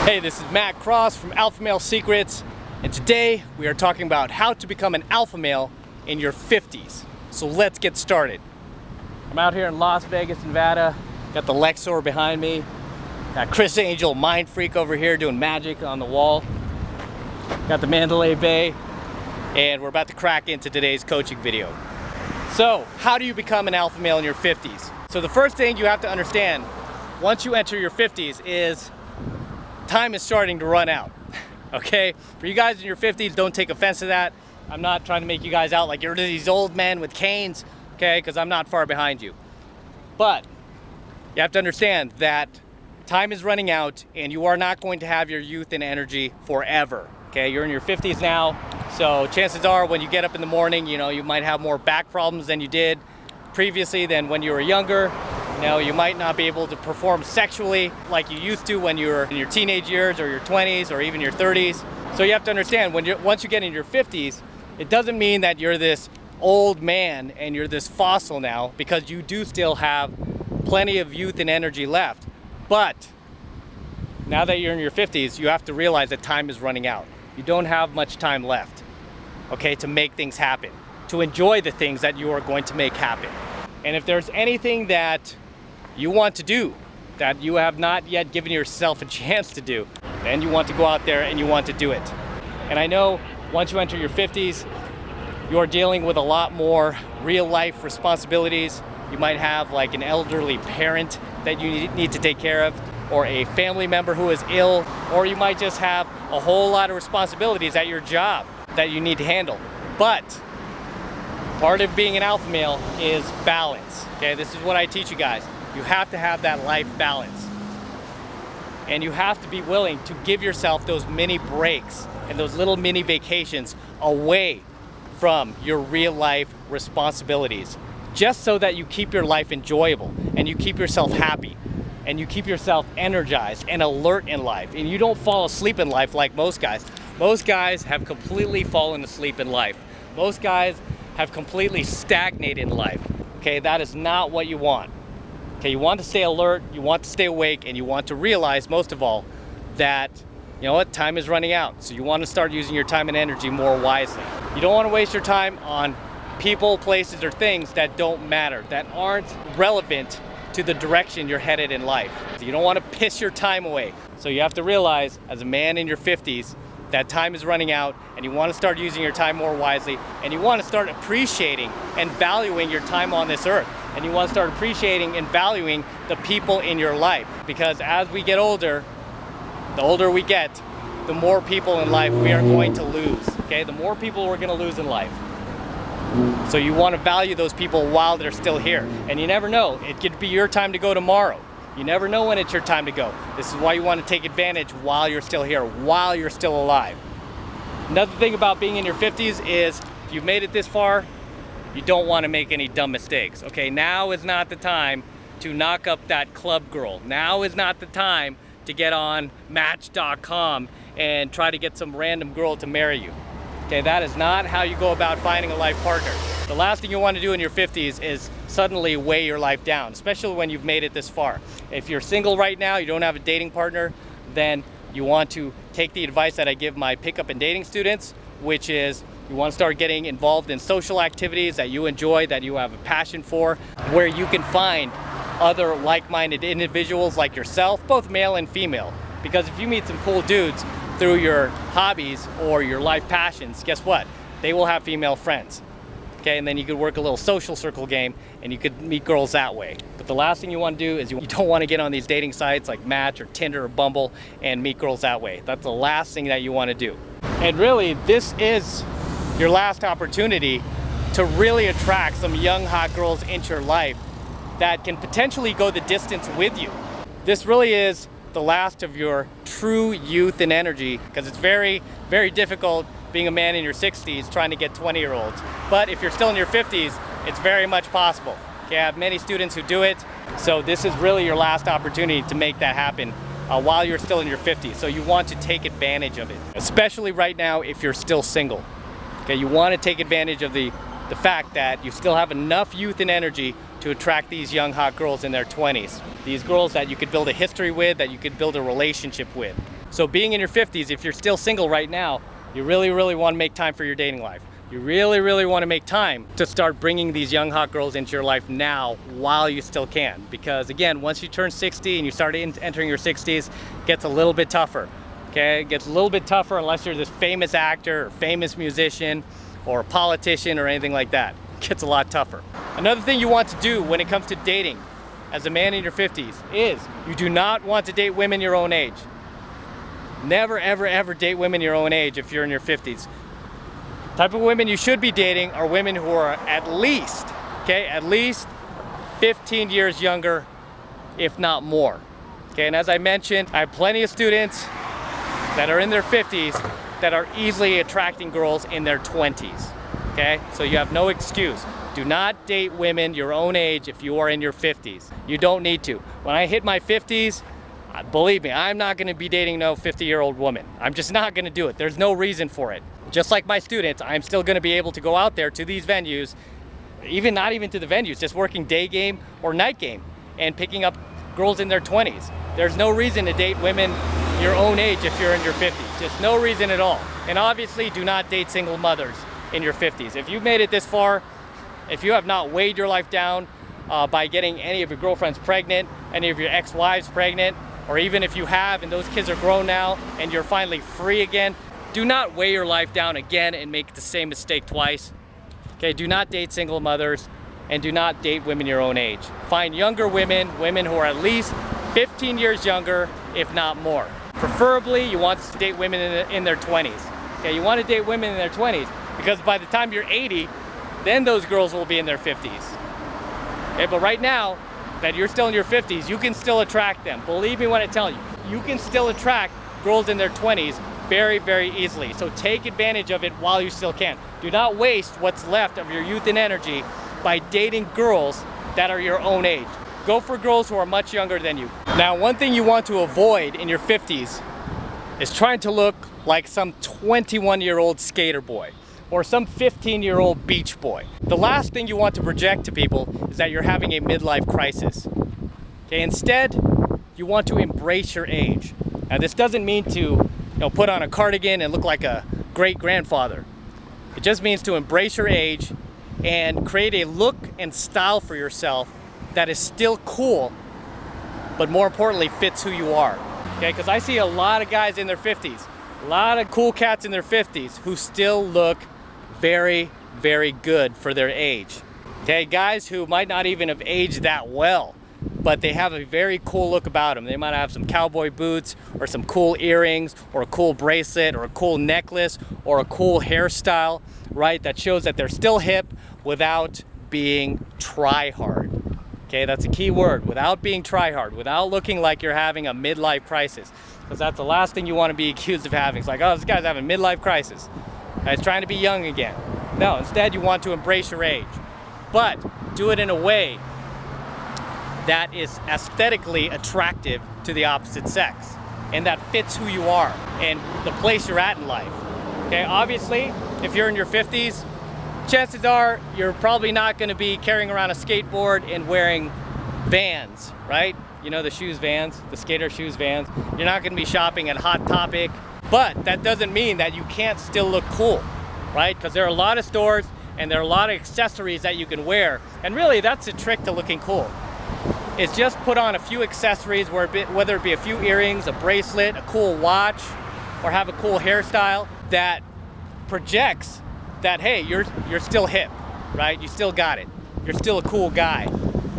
Hey, this is Matt Cross from Alpha Male Secrets, and today we are talking about how to become an alpha male in your 50s. So let's get started. I'm out here in Las Vegas, Nevada. Got the Lexor behind me. Got Chris Angel, Mind Freak over here doing magic on the wall. Got the Mandalay Bay, and we're about to crack into today's coaching video. So, how do you become an alpha male in your 50s? So the first thing you have to understand once you enter your 50s is time is starting to run out, okay? For you guys in your 50s, don't take offense to that. I'm not trying to make you guys out like you're these old men with canes, okay? Because I'm not far behind you. But you have to understand that time is running out and you are not going to have your youth and energy forever, okay? You're in your 50s now, so chances are when you get up in the morning, you might have more back problems than you did previously than when you were younger. You might not be able to perform sexually like you used to when you were in your teenage years or your 20s or even your 30s. So you have to understand, once you get in your 50s, it doesn't mean that you're this old man and you're this fossil now, because you do still have plenty of youth and energy left. But now that you're in your 50s, you have to realize that time is running out. You don't have much time left, okay, to make things happen, to enjoy the things that you are going to make happen. And if there's anything that you want to do that you have not yet given yourself a chance to do, then you want to go out there and you want to do it. And I know once you enter your 50s, you're dealing with a lot more real life responsibilities. You might have like an elderly parent that you need to take care of, or a family member who is ill, or you might just have a whole lot of responsibilities at your job that you need to handle. But part of being an alpha male is balance, okay? This is what I teach you guys. You have to have that life balance. And you have to be willing to give yourself those mini breaks and those little mini vacations away from your real life responsibilities, just so that you keep your life enjoyable and you keep yourself happy and you keep yourself energized and alert in life, and you don't fall asleep in life like most guys. Most guys have completely fallen asleep in life. Most guys have completely stagnated in life, okay? That is not what you want. Okay, you want to stay alert, you want to stay awake, and you want to realize, most of all, that, time is running out. So you want to start using your time and energy more wisely. You don't want to waste your time on people, places, or things that don't matter, that aren't relevant to the direction you're headed in life. So you don't want to piss your time away. So you have to realize, as a man in your 50s, that time is running out, and you want to start using your time more wisely, and you want to start appreciating and valuing your time on this earth. And you want to start appreciating and valuing the people in your life. Because as we get older, the older we get, the more people in life we are going to lose, okay? The more people we're going to lose in life. So you want to value those people while they're still here. And you never know, it could be your time to go tomorrow. You never know when it's your time to go. This is why you want to take advantage while you're still here, while you're still alive. Another thing about being in your 50s is, if you've made it this far, you don't want to make any dumb mistakes, okay? Now is not the time to knock up that club girl. Now is not the time to get on Match.com and try to get some random girl to marry you. Okay, that is not how you go about finding a life partner. The last thing you want to do in your 50s is suddenly weigh your life down, especially when you've made it this far. If you're single right now, you don't have a dating partner, then you want to take the advice that I give my pickup and dating students, which is you want to start getting involved in social activities that you enjoy, that you have a passion for, where you can find other like-minded individuals like yourself, both male and female. Because if you meet some cool dudes through your hobbies or your life passions, guess what? They will have female friends. Okay, and then you could work a little social circle game and you could meet girls that way. But the last thing you want to do is you don't want to get on these dating sites like Match or Tinder or Bumble and meet girls that way. That's the last thing that you want to do. And really, this is your last opportunity to really attract some young hot girls into your life that can potentially go the distance with you. This really is the last of your true youth and energy, because it's very, very difficult being a man in your 60s trying to get 20-year-olds. But if you're still in your 50s, it's very much possible. Okay, I have many students who do it, so this is really your last opportunity to make that happen while you're still in your 50s. So you want to take advantage of it, especially right now if you're still single. Okay, you want to take advantage of the fact that you still have enough youth and energy to attract these young hot girls in their 20s. These girls that you could build a history with, that you could build a relationship with. So being in your 50s, if you're still single right now, you really want to make time for your dating life. You really want to make time to start bringing these young hot girls into your life now while you still can. Because again, once you turn 60 and you start entering your 60s, it gets a little bit tougher. Okay, it gets a little bit tougher unless you're this famous actor or famous musician or a politician or anything like that. It gets a lot tougher. Another thing you want to do when it comes to dating as a man in your 50s is you do not want to date women your own age. Never ever date women your own age if you're in your 50s. The type of women you should be dating are women who are at least 15 years younger, if not more. Okay, and as I mentioned, I have plenty of students that are in their 50s that are easily attracting girls in their 20s. Okay, so you have no excuse. Do not date women your own age if you are in your 50s. You don't need to. When I hit my 50s, believe me, I'm not going to be dating no 50-year-old woman. I'm just not going to do it. There's no reason for it. Just like my students, I'm still going to be able to go out there to these venues, not even to the venues, just working day game or night game and picking up girls in their 20s. There's no reason to date women your own age if you're in your 50s. Just no reason at all. And obviously, do not date single mothers in your 50s. If you've made it this far, if you have not weighed your life down by getting any of your girlfriends pregnant, any of your ex-wives pregnant, or even if you have and those kids are grown now and you're finally free again, do not weigh your life down again and make the same mistake twice. Okay, do not date single mothers and do not date women your own age. Find younger women who are at least 15 years younger, if not more. Preferably, you want to date women in their 20s. Okay, you want to date women in their 20s because by the time you're 80, then those girls will be in their 50s. Okay, but right now, that you're still in your 50s, you can still attract them. Believe me when I tell you, you can still attract girls in their 20s very easily. So take advantage of it while you still can. Do not waste what's left of your youth and energy by dating girls that are your own age. Go for girls who are much younger than you. Now, one thing you want to avoid in your 50s is trying to look like some 21-year-old skater boy or some 15-year-old beach boy. The last thing you want to project to people is that you're having a midlife crisis. Okay, instead, you want to embrace your age. Now, this doesn't mean to put on a cardigan and look like a great-grandfather. It just means to embrace your age and create a look and style for yourself that is still cool, but more importantly, fits who you are. Okay, because I see a lot of guys in their 50s, a lot of cool cats in their 50s who still look very good for their age. Okay, guys who might not even have aged that well, but they have a very cool look about them. They might have some cowboy boots or some cool earrings or a cool bracelet or a cool necklace or a cool hairstyle, right? That shows that they're still hip without being try-hard. Okay, that's a key word, without being try-hard, without looking like you're having a midlife crisis. Because that's the last thing you want to be accused of having. It's like, oh, this guy's having a midlife crisis. He's trying to be young again. No, instead you want to embrace your age. But do it in a way that is aesthetically attractive to the opposite sex and that fits who you are and the place you're at in life. Okay, obviously, if you're in your 50s, chances are you're probably not going to be carrying around a skateboard and wearing Vans, right? You know, the shoes Vans, the skater shoes Vans. You're not going to be shopping at Hot Topic, but that doesn't mean that you can't still look cool, right? Because there are a lot of stores and there are a lot of accessories that you can wear, and really that's the trick to looking cool. Is just put on a few accessories, whether it be a few earrings, a bracelet, a cool watch, or have a cool hairstyle that projects that, hey, you're still hip, right? You still got it. You're still a cool guy.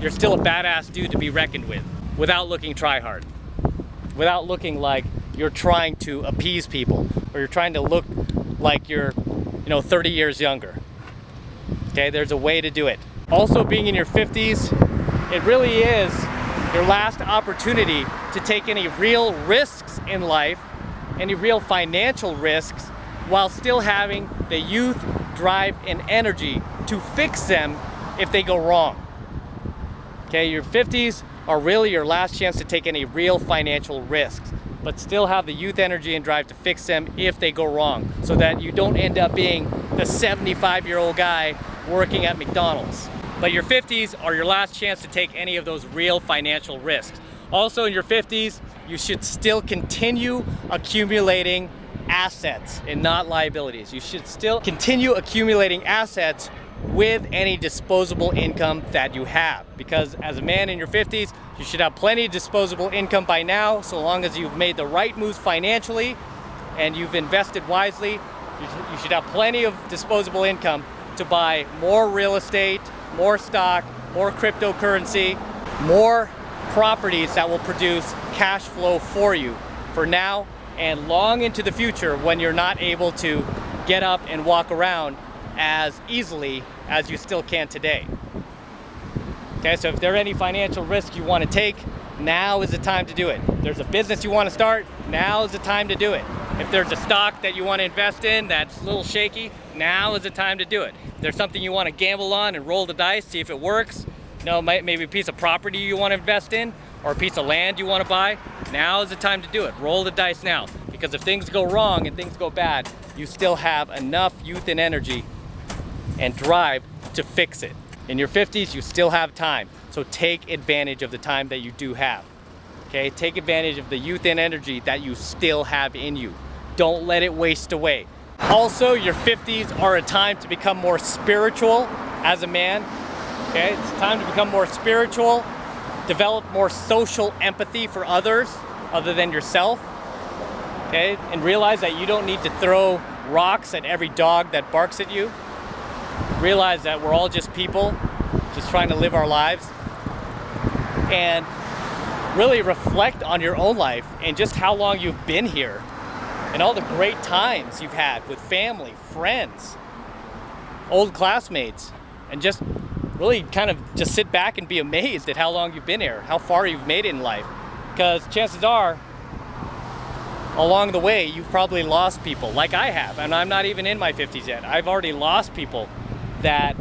You're still a badass dude to be reckoned with, without looking try-hard, without looking like you're trying to appease people, or you're trying to look like you're, 30 years younger. Okay, there's a way to do it. Also, being in your 50s, it really is your last opportunity to take any real risks in life, any real financial risks, while still having the youth, drive, and energy to fix them if they go wrong. Okay, your 50s are really your last chance to take any real financial risks, but still have the youth, energy, and drive to fix them if they go wrong, so that you don't end up being the 75-year-old guy working at McDonald's. But your 50s are your last chance to take any of those real financial risks. Also in your 50s, you should still continue accumulating assets and not liabilities. You should still continue accumulating assets with any disposable income that you have. Because as a man in your 50s, you should have plenty of disposable income by now, so long as you've made the right moves financially and you've invested wisely. You should have plenty of disposable income to buy more real estate, more stock, more cryptocurrency, more properties that will produce cash flow for you for now and long into the future when you're not able to get up and walk around as easily as you still can today. Okay, so if there are any financial risks you want to take, now is the time to do it. If there's a business you want to start, now is the time to do it. If there's a stock that you want to invest in that's a little shaky, now is the time to do it. If there's something you want to gamble on and roll the dice, see if it works, maybe a piece of property you want to invest in or a piece of land you want to buy, now is the time to do it. Roll the dice now, because if things go wrong and things go bad, you still have enough youth and energy and drive to fix it. In your 50s, you still have time, so take advantage of the time that you do have. Okay, take advantage of the youth and energy that you still have in you. Don't let it waste away. Also, your 50s are a time to become more spiritual as a man. Okay, it's time to become more spiritual, develop more social empathy for others other than yourself. Okay, and realize that you don't need to throw rocks at every dog that barks at you. Realize that we're all just people, just trying to live our lives. And really reflect on your own life and just how long you've been here and all the great times you've had with family, friends, old classmates, and just really kind of just sit back and be amazed at how long you've been here, how far you've made it in life. Because chances are, along the way, you've probably lost people like I have, and I'm not even in my 50s yet. I've already lost people that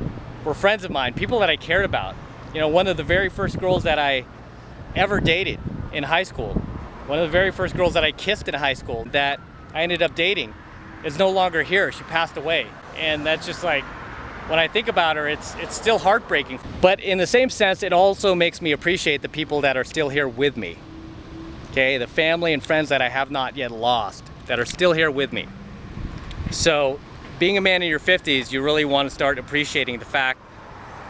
were friends of mine, people that I cared about. You know, one of the very first girls that I ever dated in high school, one of the very first girls that I kissed in high school that I ended up dating is no longer here. She passed away. And that's just like, when I think about her, it's still heartbreaking. But in the same sense, it also makes me appreciate the people that are still here with me. Okay, the family and friends that I have not yet lost, that are still here with me. So being a man in your 50s, you really want to start appreciating the fact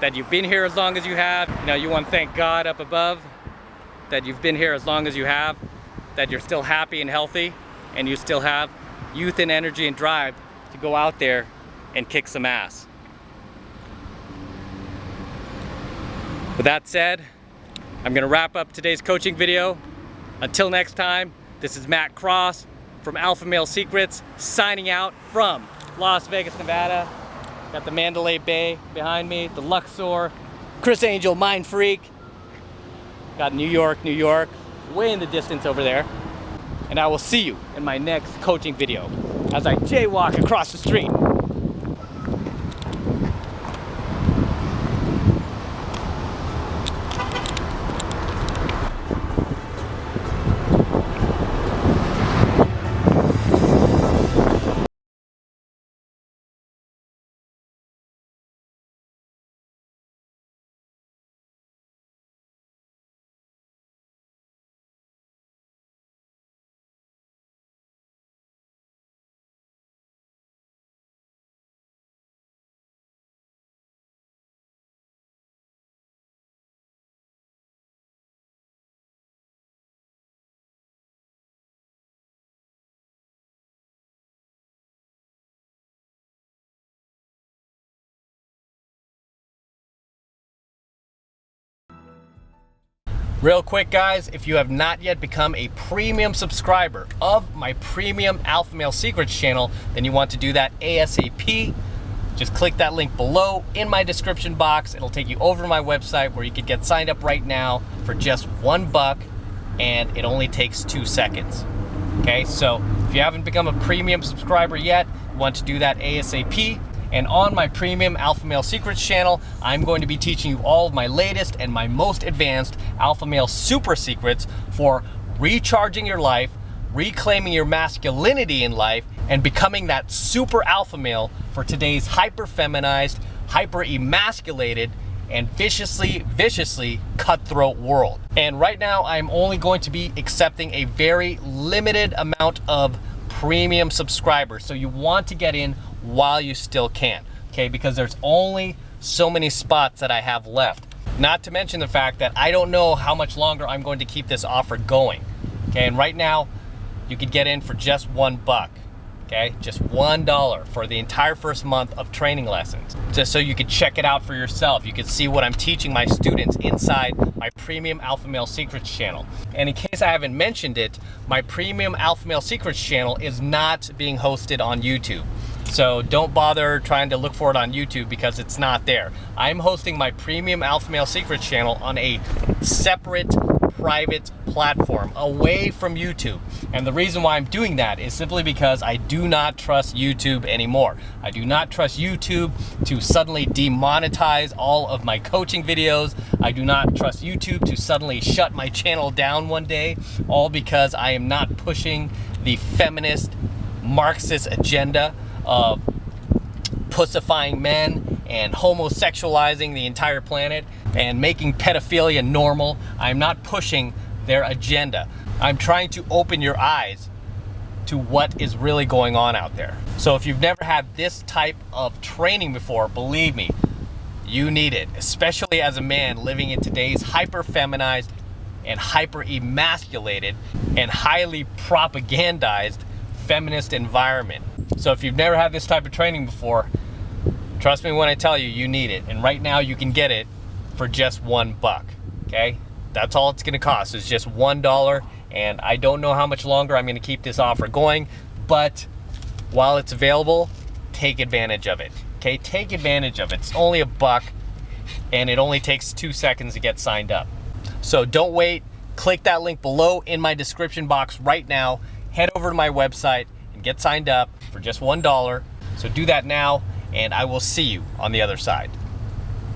that you've been here as long as you have. You know, you want to thank God up above that you've been here as long as you have, that you're still happy and healthy, and you still have youth and energy and drive to go out there and kick some ass. With that said, I'm gonna wrap up today's coaching video. Until next time, this is Matt Cross from Alpha Male Secrets, signing out from Las Vegas, Nevada. Got the Mandalay Bay behind me, the Luxor, Chris Angel, Mind Freak. Got New York, way in the distance over there. And I will see you in my next coaching video as I jaywalk across the street. Real quick, guys, if you have not yet become a premium subscriber of my premium Alpha Male Secrets channel, then you want to do that ASAP. Just click that link below in my description box. It'll take you over to my website where you can get signed up right now for just $1, and it only takes 2 seconds. Okay, so if you haven't become a premium subscriber yet, you want to do that ASAP. And on my premium Alpha Male Secrets channel, I'm going to be teaching you all of my latest and my most advanced Alpha Male super secrets for recharging your life, reclaiming your masculinity in life, and becoming that super alpha male for today's hyper-feminized, hyper-emasculated, and viciously cutthroat world. And right now, I'm only going to be accepting a very limited amount of premium subscribers. So you want to get in while you still can, okay? Because there's only so many spots that I have left. Not to mention the fact that I don't know how much longer I'm going to keep this offer going, okay? And right now, you could get in for just $1, okay? Just $1 for the entire first month of training lessons, just so you could check it out for yourself. You could see what I'm teaching my students inside my Premium Alpha Male Secrets channel. And in case I haven't mentioned it, my Premium Alpha Male Secrets channel is not being hosted on YouTube. So don't bother trying to look for it on YouTube because it's not there. I'm hosting my Premium Alpha Male Secrets channel on a separate private platform away from YouTube. And the reason why I'm doing that is simply because I do not trust YouTube anymore. I do not trust YouTube to suddenly demonetize all of my coaching videos. I do not trust YouTube to suddenly shut my channel down one day, all because I am not pushing the feminist Marxist agenda of pussifying men and homosexualizing the entire planet and making pedophilia normal. I'm not pushing their agenda. I'm trying to open your eyes to what is really going on out there. So if you've never had this type of training before, believe me, you need it, especially as a man living in today's hyper-feminized and hyper-emasculated and highly propagandized feminist environment. So if you've never had this type of training before, trust me when I tell you, you need it. And right now you can get it for just $1, okay? That's all it's gonna cost, is just $1. And I don't know how much longer I'm gonna keep this offer going, but while it's available, take advantage of it, okay? Take advantage of it. It's only $1 and it only takes 2 seconds to get signed up. So don't wait, click that link below in my description box right now, head over to my website and get signed up for just $1. So do that now, and I will see you on the other side.